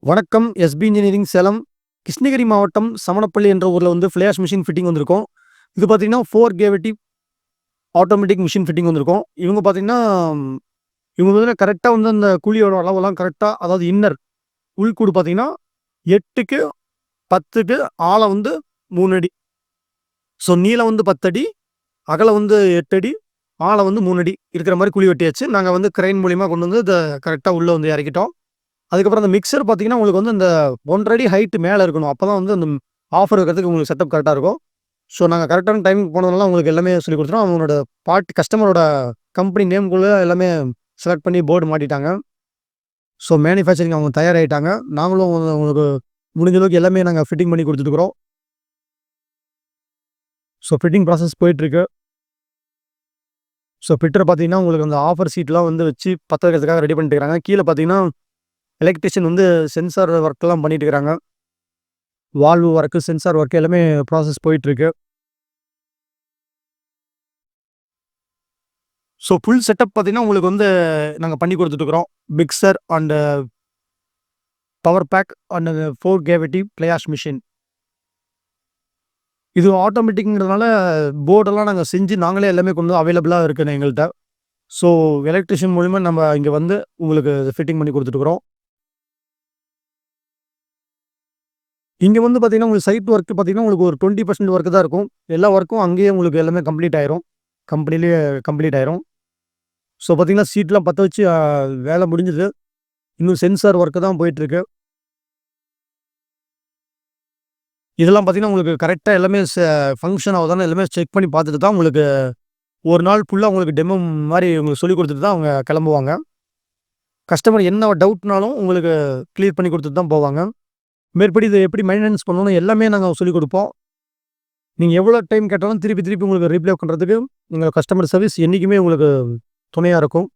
வணக்கம். SP engineering Salem. Krishnagiri மாவட்டம் சமணப்பள்ளி என்ற ஊர்ல வந்து ஃபிளாஷ் மிஷின் ஃபிட்டிங் வந்திருக்கும். இது பார்த்தீங்கன்னா, 4 கேவிட்டி ஆட்டோமேட்டிக் மிஷின் ஃபிட்டிங் வந்திருக்கும். இவங்க பார்த்தீங்கன்னா, இவங்க வந்து கரெக்ட்டா வந்து அந்த குழியோட அளவெல்லாம் கரெக்ட்டா அதாவது இன்னர் உள்கூடு பார்த்தீங்கன்னா, 8க்கு 10க்கு ஆழம் வந்து 3 அடி. ஸோ நீளம் வந்து 10 அடி, அகலம் வந்து 8 அடி, ஆழம் வந்து 3 அடி இருக்கிற மாரி குழி வெட்டியாச்சு. நாங்க வந்து கிரெயின் மூலியமா கொண்டு வந்து இத கரெக்ட்டா உள்ள வந்து இறக்கிட்டோம். அதுக்கப்புறம் அந்த மிக்ஸர் பார்த்தீங்கன்னா, உங்களுக்கு வந்து அந்த 1 1/2 அடி ஹைட் மேல இருக்கணும். அப்பதான் வந்து அந்த ஆஃபர் வைக்கிறதுக்கு உங்களுக்கு செட்டப் கரெக்ட்டா இருக்கும். ஸோ நாங்க கரெக்ட்டான டைமுக்கு போனதுனால உங்களுக்கு எல்லாமே சொல்லிக் குடுத்துட்டோம். அவங்களோட கஸ்டமரோட கம்பெனி நேம்குள்ள எல்லாமே செலக்ட் பண்ணி போர்டு மாட்டிட்டாங்க. ஸோ மேனுஃபேக்சரிங் அவங்க தயாராயிட்டாங்க. நாங்களும் உங்களுக்கு முடிஞ்ச அளவுக்கு எல்லாமே நாங்க ஃபிட்டிங் பண்ணி குடுத்துட்டுருக்கிறோம். ஸோ ஃபிட்டிங் ப்ராசஸ் போயிட்டுருக்கு. ஸோ ஃபிட்டர் பார்த்தீங்கன்னா, உங்களுக்கு அந்த ஆஃபர் சீட்லாம் வந்து வச்சு பத்த வைக்கிறதுக்காக ரெடி பண்ணிட்டு இருக்காங்க. கீழ பார்த்தீங்கன்னா, எலக்ட்ரிஷியன் வந்து சென்சார் ஒர்க்லாம் பண்ணிட்டு இருக்காங்க. வால்வு ஒர்க்கு, சென்சார் ஒர்க் எல்லாமே ப்ராசஸ் போயிட்டுருக்கு. ஸோ ஃபுல் செட்டப் பார்த்தீங்கன்னா, உங்களுக்கு வந்து நாங்க பண்ணி குடுத்துட்டுருக்கிறோம். Mixer and power pack and 4 cavity flash machine. இது ஆட்டோமேட்டிக்ங்கிறதுனால போர்டெல்லாம் நாங்க செஞ்சு நாங்களே எல்லாமே கொண்டு வந்து அவைலபிளா இருக்குங்க எங்கள்ட்ட. ஸோ எலக்ட்ரிஷியன் மூலியமா நம்ம இங்க வந்து உங்களுக்கு ஃபிட்டிங் பண்ணி குடுத்துட்டுருக்கிறோம். இங்க வந்து பார்த்தீங்கன்னா, உங்களுக்கு சைட் ஒர்க் பார்த்தீங்கன்னா, உங்களுக்கு ஒரு 20% ஒர்க் தான் இருக்கும். எல்லா ஒர்க்கும் அங்கேயே உங்களுக்கு எல்லாமே கம்ப்ளீட் ஆயிரும். கம்பெனிலேயே கம்ப்ளீட் ஆயிரும். ஸோ பார்த்தீங்கன்னா, சீட்லாம் பத்த வச்சு வேலை முடிஞ்சுது. இன்னும் சென்சார் ஒர்க் தான் போயிட்டுருக்கு. இதெல்லாம் பார்த்தீங்கன்னா, உங்களுக்கு கரெக்ட்டா எல்லாமே ஃபங்ஷன் ஆகுதான்னு எல்லாமே செக் பண்ணி பார்த்துட்டு தான் உங்களுக்கு ஒரு நாள் ஃபுல்லா உங்களுக்கு டெமோ மாரி உங்களுக்கு சொல்லிக் குடுத்துட்டு தான் அவங்க கிளம்புவாங்க. கஸ்டமர் என்ன டவுட்னாலும் உங்களுக்கு கிளியர் பண்ணி குடுத்துட்டு தான் போவாங்க. மேற்படி இத எப்படி மெயின்டனன்ஸ் பண்ணணும் எல்லாமே நாங்க சொல்லிக் குடுப்போம். நீங்க எவ்வளோ டைம் கேட்டாலும் திருப்பி திருப்பி உங்களுக்கு ரீப்ளே பண்றதுக்கு எங்க கஸ்டமர் சர்வீஸ் என்னைக்குமே உங்களுக்கு துணையா இருக்கும்.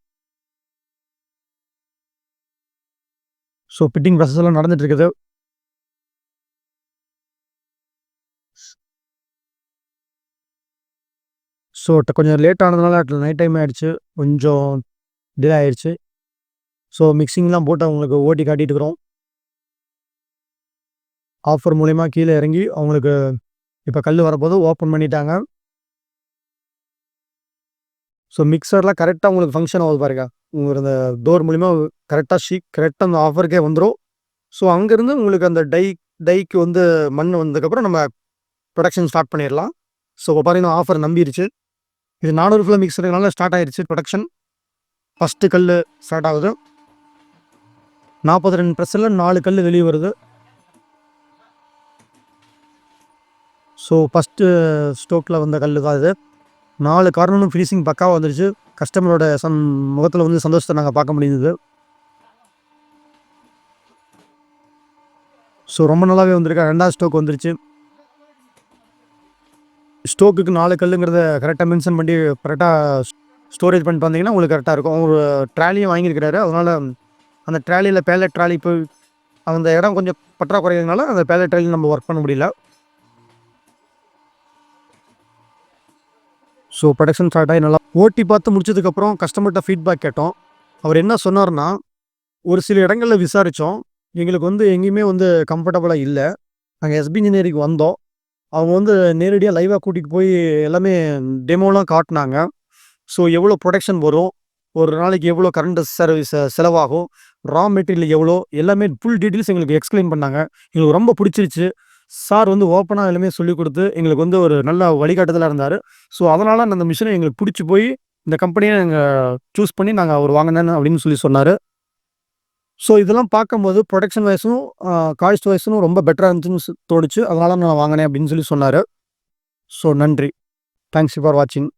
ஸோ ஃபிட்டிங் ப்ராசஸ் எல்லாம் நடந்துட்டு இருக்குது. ஸோ கொஞ்சம் லேட் ஆனதுனால நைட் டைம் ஆயிடுச்சு. கொஞ்சம் டிலே ஆயிருச்சு. ஸோ மிக்ஸிங்லாம் போட்டு அவங்களுக்கு ஓட்டி காட்டிட்டு இருக்கிறோம். ஆஃபர் மூலியமா கீழ இறங்கி அவங்களுக்கு இப்ப கல்லு வரப்போது ஓப்பன் பண்ணிட்டாங்க. ஸோ மிக்ஸர்லாம் கரெக்ட்டா உங்களுக்கு ஃபங்ஷன் ஆகுது பாருங்க. உங்களுக்கு அந்த டோர் மூலியமா கரெக்ட்டா அந்த ஆஃபருக்கே வந்துரும். ஸோ அங்கருந்து உங்களுக்கு அந்த டைக்கு வந்து மண் வந்ததுக்கப்புறம் நம்ம புரொடக்ஷன் ஸ்டார்ட் பண்ணிரலாம். ஸோ இப்ப பாத்தீங்கன்னா ஆஃபர் நம்பிருச்சு. இது 400 கிலோ மிக்ஸர்னால ஸ்டார்ட் ஆயிருச்சு புரொடக்ஷன். ஃபர்ஸ்ட்டு கல்லு ஸ்டார்ட் ஆகுது. 42 பிரஸ்ல 4 கல்லு வெளிய வருது. ஸோ ஃபர்ஸ்ட்டு ஸ்டோக்ல வந்த கல்லு தான் இது. 4 கார்னரும் ஃபினிஷிங் பக்காவா வந்துருச்சு. கஸ்டமரோட முகத்துல வந்து சந்தோஷத்த நாங்க பார்க்க முடியுது. ஸோ ரொம்ப நல்லாவே வந்திருக்கு. 2வது ஸ்டோக் வந்துருச்சு. ஸ்டோக்குக்கு 4 கல்லுங்கிறத கரெக்ட்டா மென்ஷன் பண்ணி கரெக்ட்டா ஸ்டோரேஜ் பண்ணிட்டு வந்தீங்கன்னா, உங்களுக்கு கரெக்ட்டா இருக்கும். ஒரு ட்ராலியும் வாங்கியிருக்கிறாரு. அதனால அந்த ட்ராலியில பேலட் ட்ராலி போய் அந்த இடம் கொஞ்சம் பற்றாக்குறையினால அந்த பேலட் ட்ராலி நம்ம ஒர்க் பண்ண முடியல. ஸோ புரொடக்ஷன் ஸ்டார்ட் ஆகி நல்லா ஓட்டி பார்த்து முடிச்சதுக்கப்புறம் கஸ்டமர்ட்ட ஃபீட்பேக் கேட்டோம். அவர் என்ன சொன்னாருன்னா, ஒரு சில இடங்கள்ல விசாரிச்சோம். எங்களுக்கு வந்து எங்கேயுமே வந்து கம்ஃபர்டபுளா இல்ல. நாங்க எஸ்பி இன்ஜினியரிங்க்கு வந்தோம். அவங்க வந்து நேரடியா லைவா கூட்டிட்டு போய் எல்லாமே டெமோலாம் காட்டுனாங்க. ஸோ எவ்வளோ புரொடக்ஷன் வரும்? ஒரு நாளைக்கு எவ்வளோ கரண்ட் சர்வீஸ் செலவாகும்? ரா மெட்டீரியல் எவ்வளோ? எல்லாமே ஃபுல் டீட்டெயில்ஸ் எங்களுக்கு எக்ஸ்பிளைன் பண்ணாங்க. எங்களுக்கு ரொம்ப புடிச்சிருச்சு. சார் வந்து ஓப்பனா எல்லாமே சொல்லிக் குடுத்து, எங்களுக்கு வந்து ஒரு நல்ல வழிகாட்டுதலா இருந்தாரு. ஸோ அதனால அந்த மிஷின எங்களுக்கு புடிச்சு போய், இந்த கம்பெனிய நாங்க சூஸ் பண்ணி நாங்க அவரு வாங்குனேன் அப்படின்னு சொல்லி சொன்னாரு. ஸோ இதெல்லாம் பார்க்கும்போது புரொடக்ஷன் வைஸும், காஸ்ட் வைஸும் ரொம்ப பெட்டரா இருந்துச்சுன்னு தோணுச்சு. அதனால நான் வாங்கினேன் அப்படின்னு சொல்லி சொன்னாரு. ஸோ நன்றி. தேங்க்ஸ் ஃபார் வாட்சிங்.